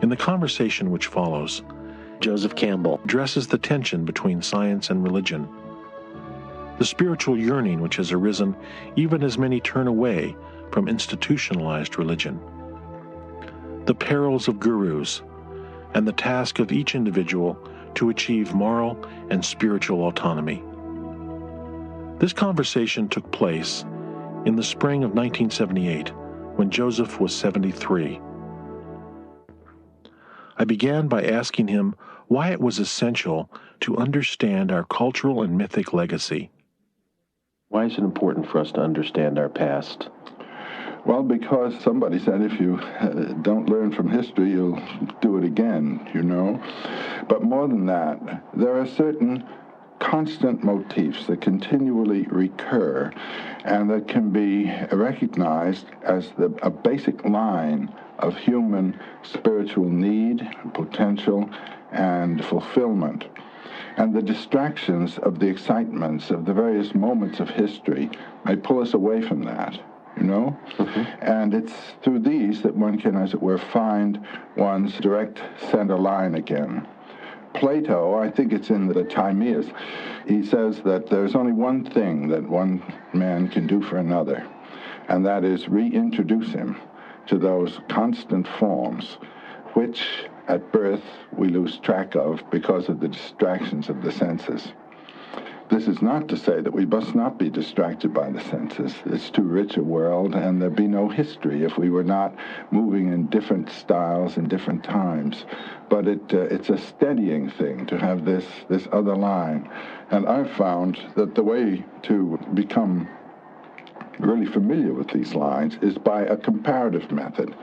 In the conversation which follows, Joseph Campbell addresses the tension between science and religion, the spiritual yearning which has arisen even as many turn away from institutionalized religion, the perils of gurus, and the task of each individual to achieve moral and spiritual autonomy. This conversation took place in the spring of 1978, when Joseph was 73. I began by asking him why it was essential to understand our cultural and mythic legacy. Why is it important for us to understand our past? Well, because somebody said if you don't learn from history, you'll do it again, you know. But more than that, there are certain constant motifs that continually recur and that can be recognized as a basic line of human spiritual need, potential, and fulfillment. And the distractions of the excitements of the various moments of history may pull us away from that, you know? Mm-hmm. And it's through these that one can, as it were, find one's direct center line again. Plato, I think it's in the Timaeus, he says that there's only one thing that one man can do for another, and that is reintroduce him to those constant forms which at birth we lose track of because of the distractions of the senses. This is not to say that we must not be distracted by the senses. It's too rich a world, and there'd be no history if we were not moving in different styles in different times. But it's a steadying thing to have this other line. And I've found that the way to become really familiar with these lines is by a comparative method,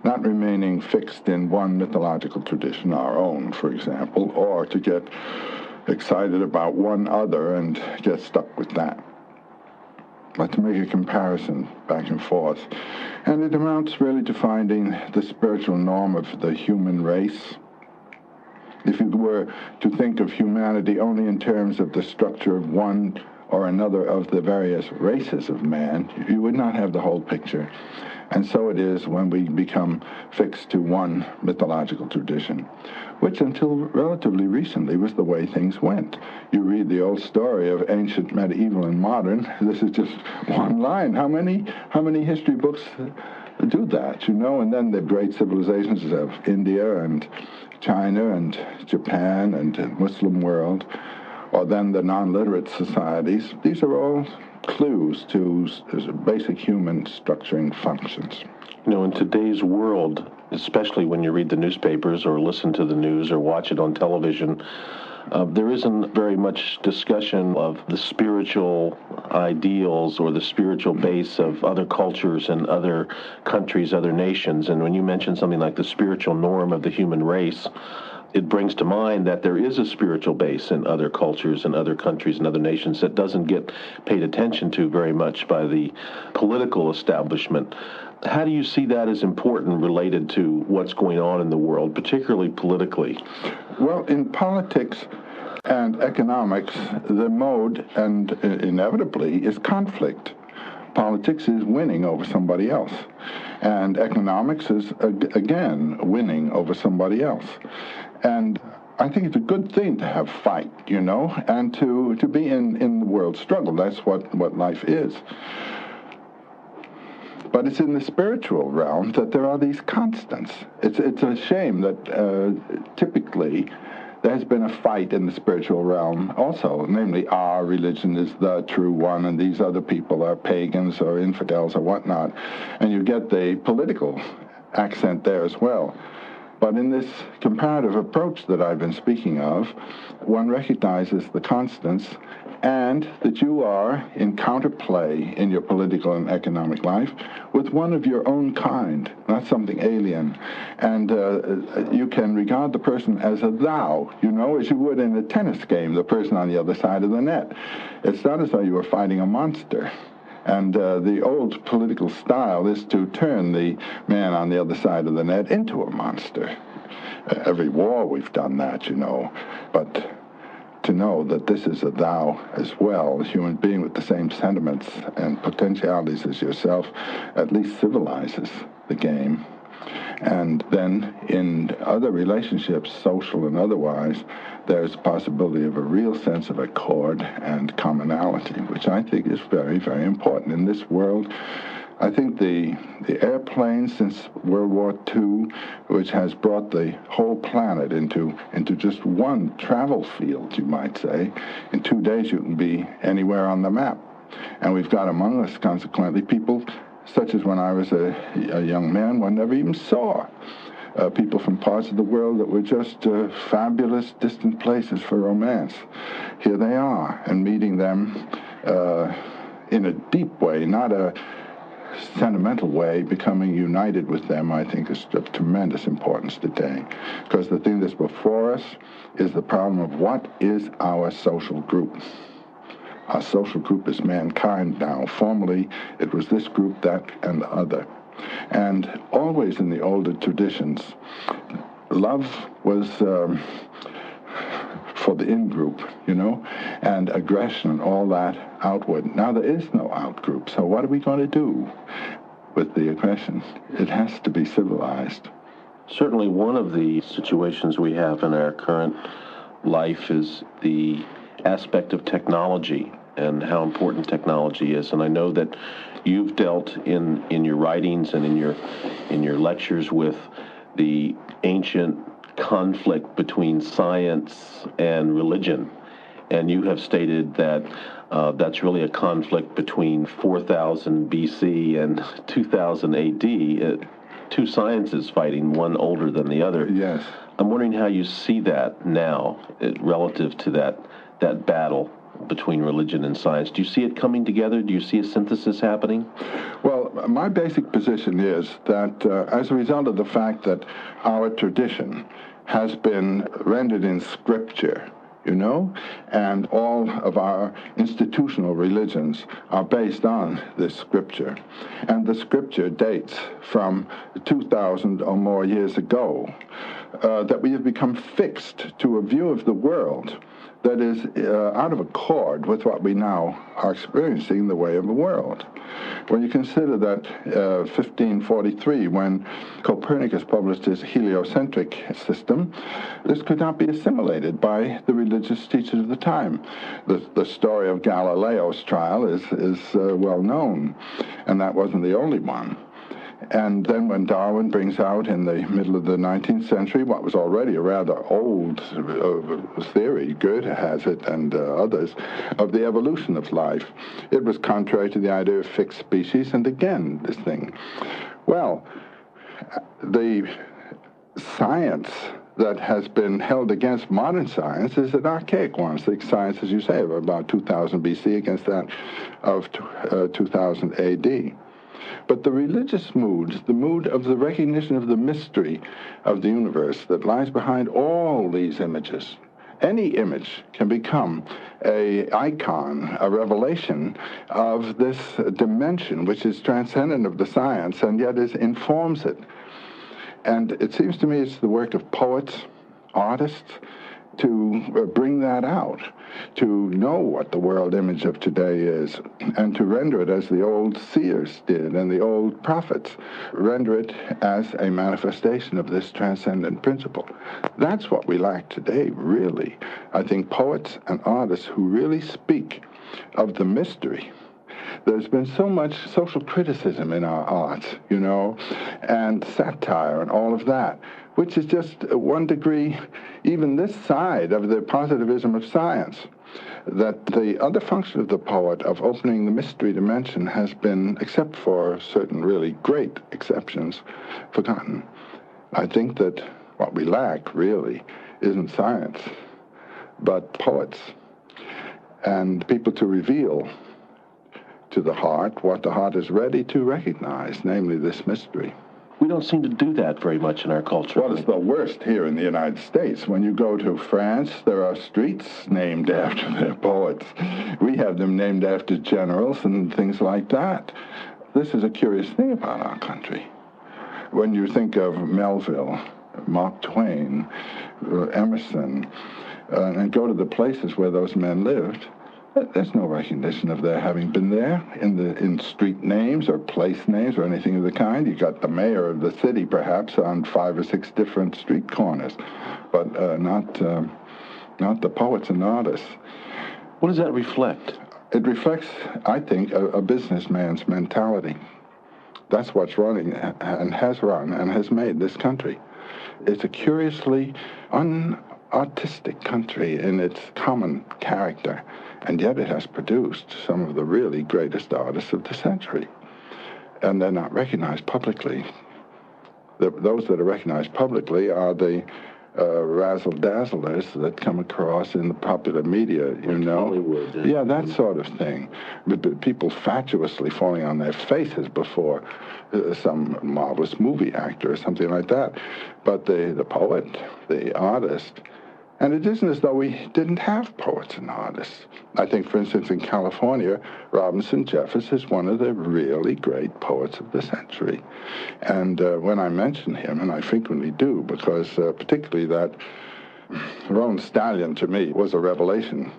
not remaining fixed in one mythological tradition, our own, for example, or to get excited about one other and get stuck with that, but to make a comparison back and forth. And it amounts really to finding the spiritual norm of the human race. If you were to think of humanity only in terms of the structure of one or another of the various races of man, you would not have the whole picture. And so it is when we become fixed to one mythological tradition, which until relatively recently was the way things went. You read the old story of ancient, medieval, and modern. This is just one line. How many history books do that, you know? And then the great civilizations of India and China and Japan and the Muslim world, or then the non-literate societies. These are all clues to basic human structuring functions. You know, in today's world, especially when you read the newspapers or listen to the news or watch it on television, there isn't very much discussion of the spiritual ideals or the spiritual base of other cultures and other countries, other nations. And when you mention something like the spiritual norm of the human race, it brings to mind that there is a spiritual base in other cultures and other countries and other nations that doesn't get paid attention to very much by the political establishment. How do you see that as important related to what's going on in the world, particularly politically? Well, in politics and economics, the mode, and inevitably, is conflict. Politics is winning over somebody else. And economics is, again, winning over somebody else. And I think it's a good thing to have fight, you know, and to be in the world struggle. That's what life is. But it's in the spiritual realm that there are these constants. It's a shame that typically there has been a fight in the spiritual realm also, namely our religion is the true one and these other people are pagans or infidels or whatnot. And you get the political accent there as well. But in this comparative approach that I've been speaking of, one recognizes the constants and that you are in counterplay in your political and economic life with one of your own kind, not something alien. And you can regard the person as a thou, you know, as you would in a tennis game, the person on the other side of the net. It's not as though you were fighting a monster. And the old political style is to turn the man on the other side of the net into a monster. Every war we've done that, you know. But to know that this is a thou as well, a human being with the same sentiments and potentialities as yourself, at least civilizes the game. And then in other relationships, social and otherwise, there's a possibility of a real sense of accord and commonality, which I think is very, very important in this world. I think the airplane since World War II, which has brought the whole planet into just one travel field, you might say. In 2 days you can be anywhere on the map. And we've got among us, consequently, people such as when I was a young man, one never even saw. People from parts of the world that were just fabulous, distant places for romance. Here they are, and meeting them in a deep way, not a sentimental way, becoming united with them, I think is of tremendous importance today. Because the thing that's before us is the problem of what is our social group. Our social group is mankind now. Formerly, it was this group, that, and the other. And always in the older traditions, love was for the in-group, and aggression and all that outward. Now there is no out-group, so what are we going to do with the aggression? It has to be civilized. Certainly one of the situations we have in our current life is the aspect of technology and how important technology is. And I know that you've dealt in your writings and in your lectures with the ancient conflict between science and religion. And you have stated that that's really a conflict between 4000 BC and 2000 AD, two sciences fighting, one older than the other. Yes. I'm wondering how you see that now relative to that battle between religion and science. Do you see it coming together? Do you see a synthesis happening? Well, my basic position is that as a result of the fact that our tradition has been rendered in scripture, and all of our institutional religions are based on this scripture. And the scripture dates from 2,000 or more years ago, that we have become fixed to a view of the world that is out of accord with what we now are experiencing in the way of the world. When you consider that 1543, when Copernicus published his heliocentric system, this could not be assimilated by the religious teachers of the time. The story of Galileo's trial is well known, and that wasn't the only one. And then when Darwin brings out in the middle of the 19th century what was already a rather old theory, Goethe has it and others, of the evolution of life, it was contrary to the idea of fixed species, and again, this thing. Well, the science that has been held against modern science is an archaic one. It's the science, as you say, of about 2000 BC against that of 2000 AD. But the religious mood, the mood of the recognition of the mystery of the universe that lies behind all these images, any image can become an icon, a revelation of this dimension which is transcendent of the science and yet informs it. And it seems to me it's the work of poets, artists, to bring that out, to know what the world image of today is, and to render it as the old seers did and the old prophets, render it as a manifestation of this transcendent principle. That's what we lack today, really. I think poets and artists who really speak of the mystery. There's been so much social criticism in our arts, and satire and all of that, which is just 1 degree, even this side of the positivism of science, that the other function of the poet of opening the mystery dimension has been, except for certain really great exceptions, forgotten. I think that what we lack, really, isn't science, but poets and people to reveal to the heart what the heart is ready to recognize, namely this mystery. We don't seem to do that very much in our culture. Well, it's the worst here in the United States. When you go to France, there are streets named after their poets. We have them named after generals and things like that. This is a curious thing about our country. When you think of Melville, Mark Twain, Emerson, and go to the places where those men lived, There's no recognition of their having been there in street names or place names or anything of the kind. You got the mayor of the city, perhaps, on 5 or 6 different street corners, but not the poets and artists. What does that reflect? It reflects, I think, a businessman's mentality. That's what's running and has run and has made this country. It's a curiously unartistic country in its common character, and yet it has produced some of the really greatest artists of the century. And they're not recognized publicly. Those that are recognized publicly are the razzle-dazzlers that come across in the popular media, you know. Hollywood. Yeah, that sort of thing. People fatuously falling on their faces before some marvelous movie actor or something like that. But the poet, the artist, and it isn't as though we didn't have poets and artists. I think, for instance, in California, Robinson Jeffers is one of the really great poets of the century. And when I mention him, and I frequently do, because particularly that Roan Stallion, to me, was a revelation,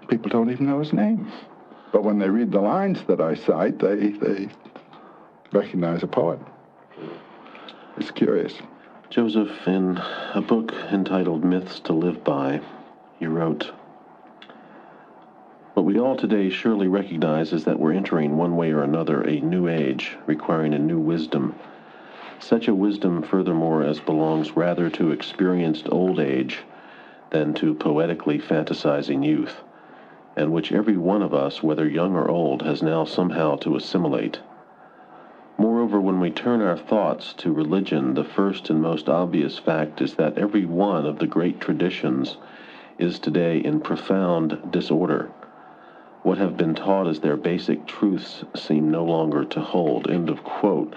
people don't even know his name. But when they read the lines that I cite, they recognize a poet. It's curious. Joseph, in a book entitled Myths to Live By, you wrote, "What we all today surely recognize is that we're entering one way or another a new age, requiring a new wisdom. Such a wisdom, furthermore, as belongs rather to experienced old age than to poetically fantasizing youth, and which every one of us, whether young or old, has now somehow to assimilate. Moreover, when we turn our thoughts to religion, the first and most obvious fact is that every one of the great traditions is today in profound disorder. What have been taught as their basic truths seem no longer to hold." End of quote.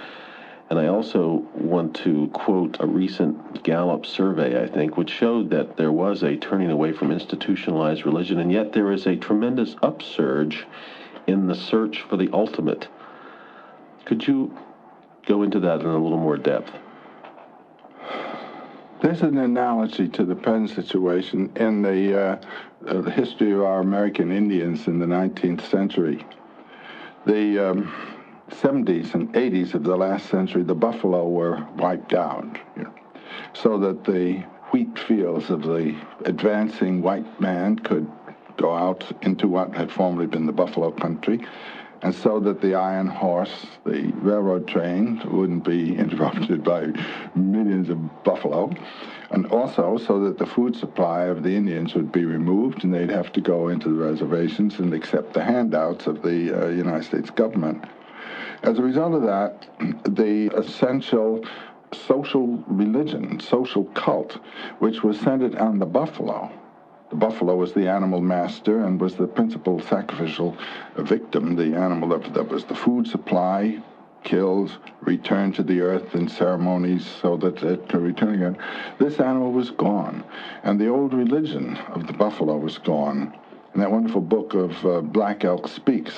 And I also want to quote a recent Gallup survey, I think, which showed that there was a turning away from institutionalized religion, and yet there is a tremendous upsurge in the search for the ultimate. Could you go into that in a little more depth? There's an analogy to the present situation in the history of our American Indians in the 19th century. The 70s and 80s of the last century, the buffalo were wiped out, so that the wheat fields of the advancing white man could go out into what had formerly been the buffalo country, and so that the iron horse, the railroad train, wouldn't be interrupted by millions of buffalo, and also so that the food supply of the Indians would be removed and they'd have to go into the reservations and accept the handouts of the United States government. As a result of that, the essential social religion, social cult, which was centered on the buffalo. The buffalo was the animal master and was the principal sacrificial victim, the animal that was the food supply, killed, returned to the earth in ceremonies so that it could return again. This animal was gone, and the old religion of the buffalo was gone. In that wonderful book of Black Elk Speaks,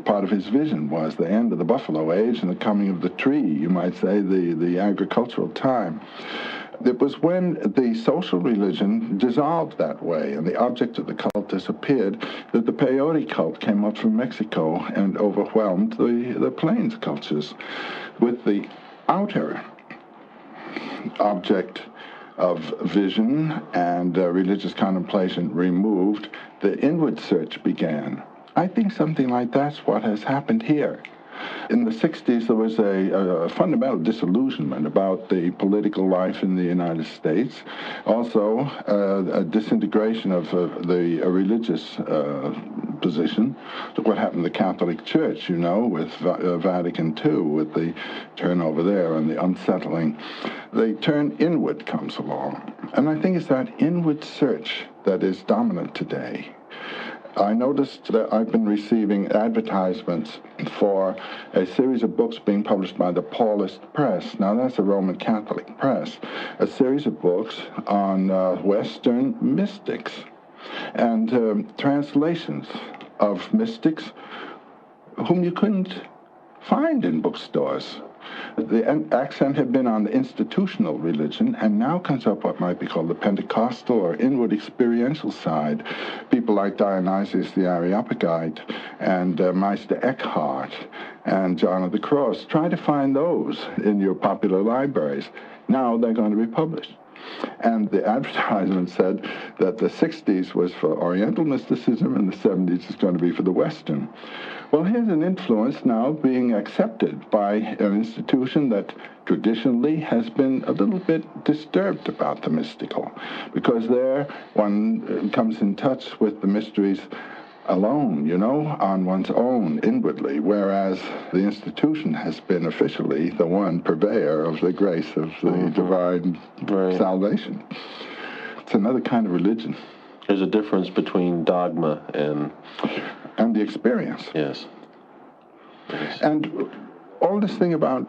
part of his vision was the end of the buffalo age and the coming of the tree, you might say, the agricultural time. It was when the social religion dissolved that way and the object of the cult disappeared that the peyote cult came up from Mexico and overwhelmed the plains cultures. With the outer object of vision and religious contemplation removed, the inward search began. I think something like that's what has happened here. In the 60s, there was a fundamental disillusionment about the political life in the United States. Also, a disintegration of the religious position. Look what happened to the Catholic Church, with Vatican II, with the turnover there and the unsettling. The turn inward comes along. And I think it's that inward search that is dominant today. I noticed that I've been receiving advertisements for a series of books being published by the Paulist Press. Now, that's a Roman Catholic press. A series of books on Western mystics and translations of mystics whom you couldn't find in bookstores The accent had been on the institutional religion, and now comes up what might be called the Pentecostal or inward experiential side. People like Dionysius the Areopagite and Meister Eckhart and John of the Cross. Try to find those in your popular libraries. Now they're going to be published. And the advertisement said that the 60s was for Oriental mysticism and the 70s is going to be for the Western. Well, here's an influence now being accepted by an institution that traditionally has been a little bit disturbed about the mystical, because there one comes in touch with the mysteries alone, on one's own, inwardly, whereas the institution has been officially the one purveyor of the grace of the divine salvation. It's another kind of religion. There's a difference between dogma and the experience. Yes. And all this thing about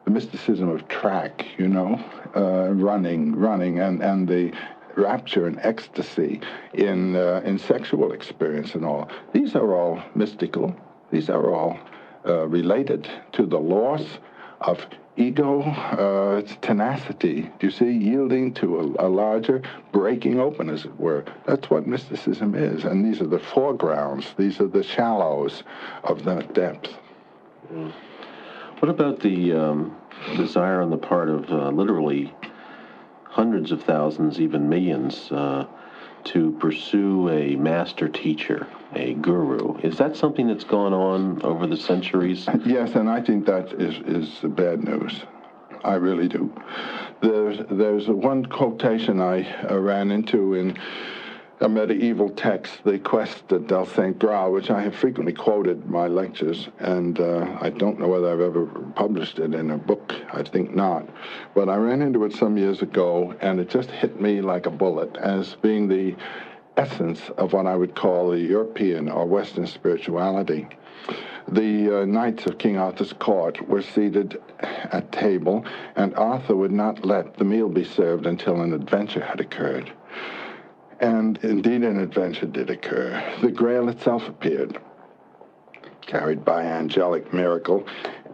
the mysticism of track, running, and the rapture and ecstasy in sexual experience and all. These are all mystical. These are all related to the loss of ego, its tenacity, do you see, yielding to a larger, breaking open, as it were. That's what mysticism is, and these are the foregrounds. These are the shallows of that depth. What about the desire on the part of literally hundreds of thousands, even millions, to pursue a master teacher, a guru? Is that something that's gone on over the centuries? Yes, and I think that is bad news. I really do. There's one quotation I ran into in a medieval text, The Quest del Saint Graal, which I have frequently quoted in my lectures, and I don't know whether I've ever published it in a book. I think not. But I ran into it some years ago, and it just hit me like a bullet as being the essence of what I would call the European or Western spirituality. The knights of King Arthur's court were seated at table, and Arthur would not let the meal be served until an adventure had occurred. And indeed an adventure did occur. The Grail itself appeared, carried by angelic miracle,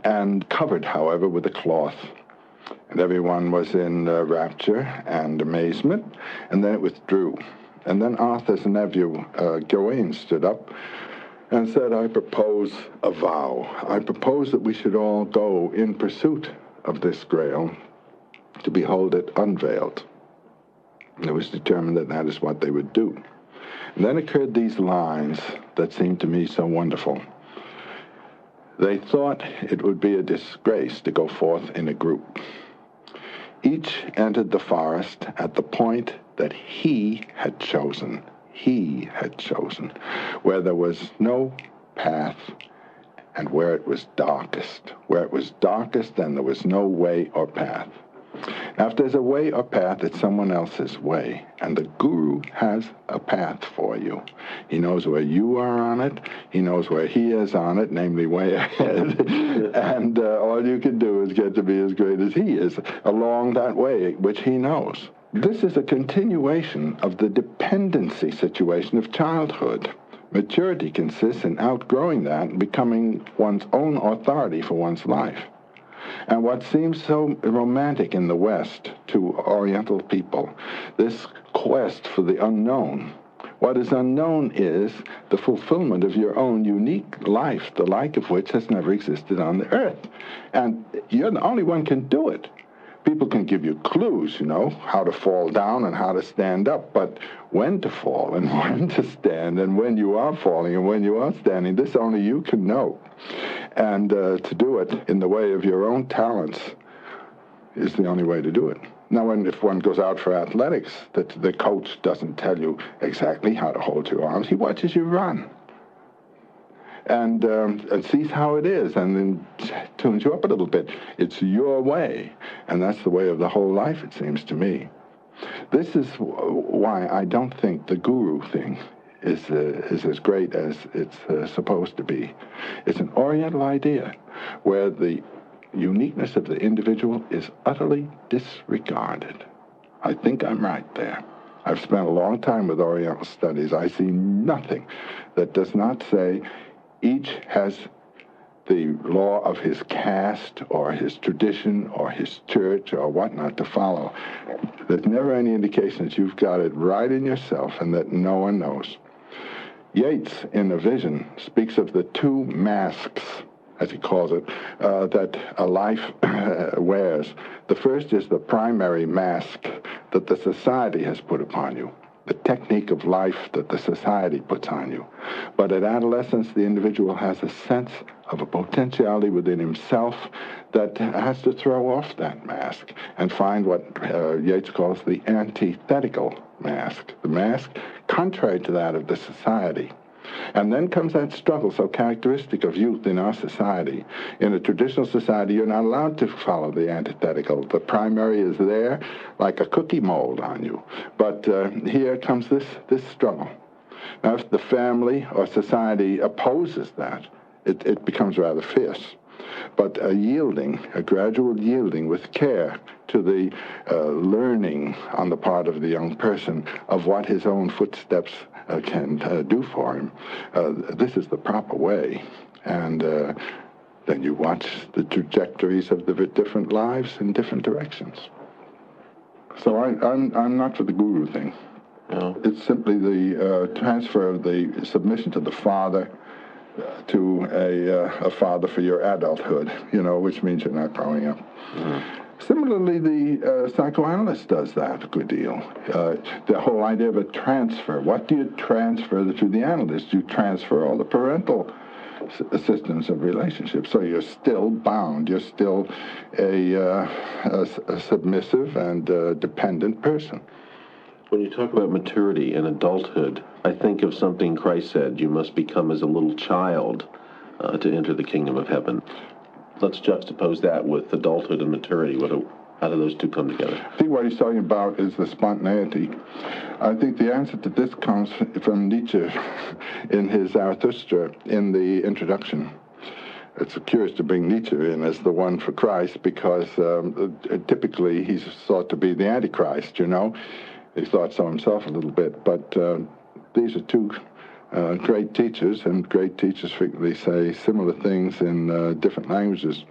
and covered, however, with a cloth. And everyone was in rapture and amazement, and then it withdrew. And then Arthur's nephew, Gawain, stood up and said, I propose a vow. I propose that we should all go in pursuit of this Grail to behold it unveiled. And it was determined that that is what they would do. And then occurred these lines that seemed to me so wonderful. They thought it would be a disgrace to go forth in a group. Each entered the forest at the point that he had chosen. He had chosen, where there was no path and where it was darkest. Where it was darkest, then there was no way or path. Now, if there's a way or path, it's someone else's way. And the guru has a path for you. He knows where you are on it. He knows where he is on it, namely way ahead. And all you can do is get to be as great as he is along that way, which he knows. This is a continuation of the dependency situation of childhood. Maturity consists in outgrowing that and becoming one's own authority for one's life. And what seems so romantic in the West to Oriental people, this quest for the unknown. What is unknown is the fulfillment of your own unique life, the like of which has never existed on the earth. And you're the only one can do it. People can give you clues, how to fall down and how to stand up, but when to fall and when to stand and when you are falling and when you are standing, this only you can know. And to do it in the way of your own talents is the only way to do it. Now, if one goes out for athletics, the coach doesn't tell you exactly how to hold your arms. He watches you run and sees how it is and then tunes you up a little bit. It's your way, and that's the way of the whole life, it seems to me. This is why I don't think the guru thing is as great as it's supposed to be. It's an Oriental idea where the uniqueness of the individual is utterly disregarded. I think I'm right there. I've spent a long time with Oriental studies. I see nothing that does not say each has the law of his caste or his tradition or his church or whatnot to follow. There's never any indication that you've got it right in yourself and that no one knows. Yeats, in A Vision, speaks of the two masks, as he calls it, that a life wears. The first is the primary mask that the society has put upon you, the technique of life that the society puts on you. But at adolescence, the individual has a sense of a potentiality within himself that has to throw off that mask and find what Yeats calls the antithetical mask, the mask contrary to that of the society. And then comes that struggle so characteristic of youth in our society. In a traditional society, you're not allowed to follow the antithetical. The primary is there like a cookie mold on you. But here comes this struggle. Now, if the family or society opposes that, it becomes rather fierce. But a yielding, a gradual yielding with care to the learning on the part of the young person of what his own footsteps can do for him. This is the proper way. And then you watch the trajectories of the different lives in different directions. So I'm not for the guru thing. No. It's simply the transfer of the submission to the father to a father for your adulthood, which means you're not growing up. Mm-hmm. Similarly, the psychoanalyst does that a good deal. The whole idea of a transfer. What do you transfer to the analyst? You transfer all the parental systems of relationships. So you're still bound. You're still a submissive and dependent person. When you talk about maturity and adulthood, I think of something Christ said, you must become as a little child to enter the kingdom of heaven. Let's juxtapose that with adulthood and maturity. How do those two come together? I think what he's talking about is the spontaneity. I think the answer to this comes from Nietzsche in his Zarathustra in the introduction. It's curious to bring Nietzsche in as the one for Christ because typically he's thought to be the Antichrist, He thought so himself a little bit, but these are two great teachers, and great teachers frequently say similar things in different languages.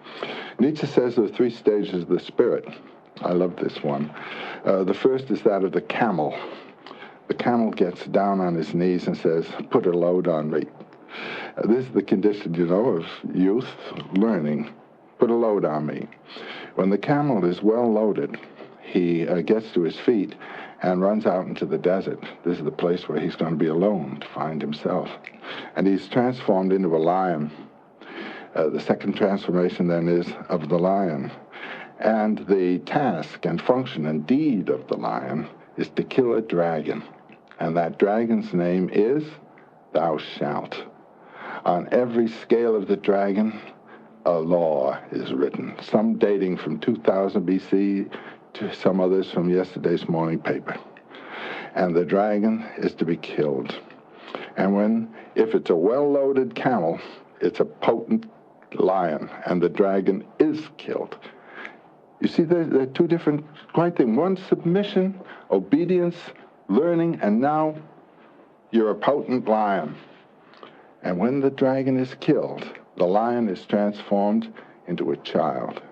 Nietzsche says there are three stages of the spirit. I love this one. The first is that of the camel. The camel gets down on his knees and says, "Put a load on me." This is the condition, of youth learning. Put a load on me. When the camel is well loaded, he gets to his feet and runs out into the desert. This is the place where he's going to be alone to find himself. And he's transformed into a lion. The second transformation then is of the lion. And the task and function and deed of the lion is to kill a dragon. And that dragon's name is Thou Shalt. On every scale of the dragon, a law is written, some dating from 2000 BC to some others from yesterday's morning paper. And the dragon is to be killed. And if it's a well-loaded camel, it's a potent lion, and the dragon is killed. You see, there are two different quite things. One, submission, obedience, learning, and now you're a potent lion. And when the dragon is killed, the lion is transformed into a child.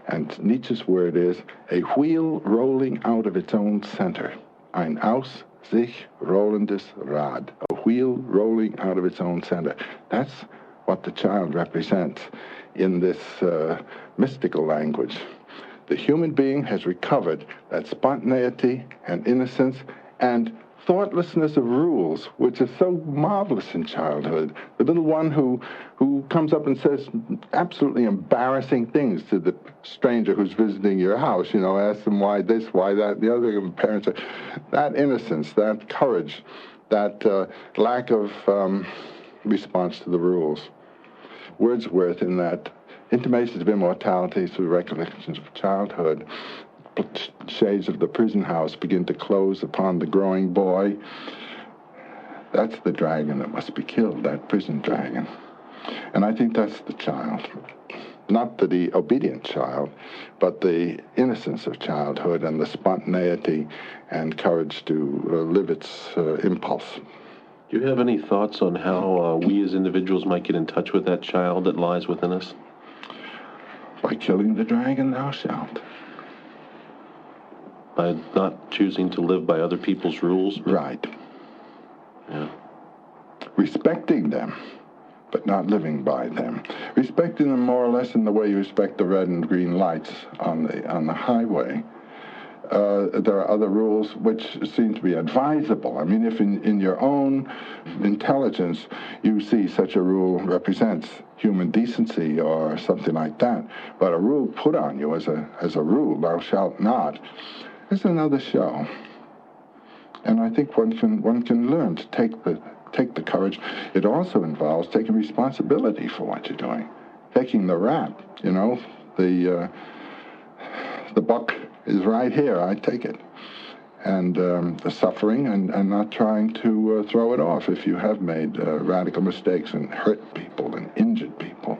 And Nietzsche's word is a wheel rolling out of its own center. Ein aus sich rollendes Rad. A wheel rolling out of its own center. That's what the child represents in this mystical language. The human being has recovered that spontaneity and innocence and thoughtlessness of rules, which is so marvelous in childhood. The little one who comes up and says absolutely embarrassing things to the stranger who's visiting your house, asks them why this, why that, the other parents. That innocence, that courage, that lack of response to the rules. Wordsworth, in that Intimations of Immortality through Recollections of Childhood, shades of the prison house begin to close upon the growing boy. That's the dragon that must be killed, that prison dragon. And I think that's the child. Not the obedient child, but the innocence of childhood and the spontaneity and courage to live its impulse. Do you have any thoughts on how we as individuals might get in touch with that child that lies within us? By killing the dragon thou shalt. By not choosing to live by other people's rules? Right. Yeah. Respecting them, but not living by them. Respecting them more or less in the way you respect the red and green lights on the highway. There are other rules which seem to be advisable. I mean, if in your own intelligence you see such a rule represents human decency or something like that, but a rule put on you as a rule, thou shalt not, is another show. And I think one can learn to take the courage. It also involves taking responsibility for what you're doing, taking the rap. You know, the buck is right here. I take it, and the suffering, and not trying to throw it off if you have made radical mistakes and hurt people and injured people.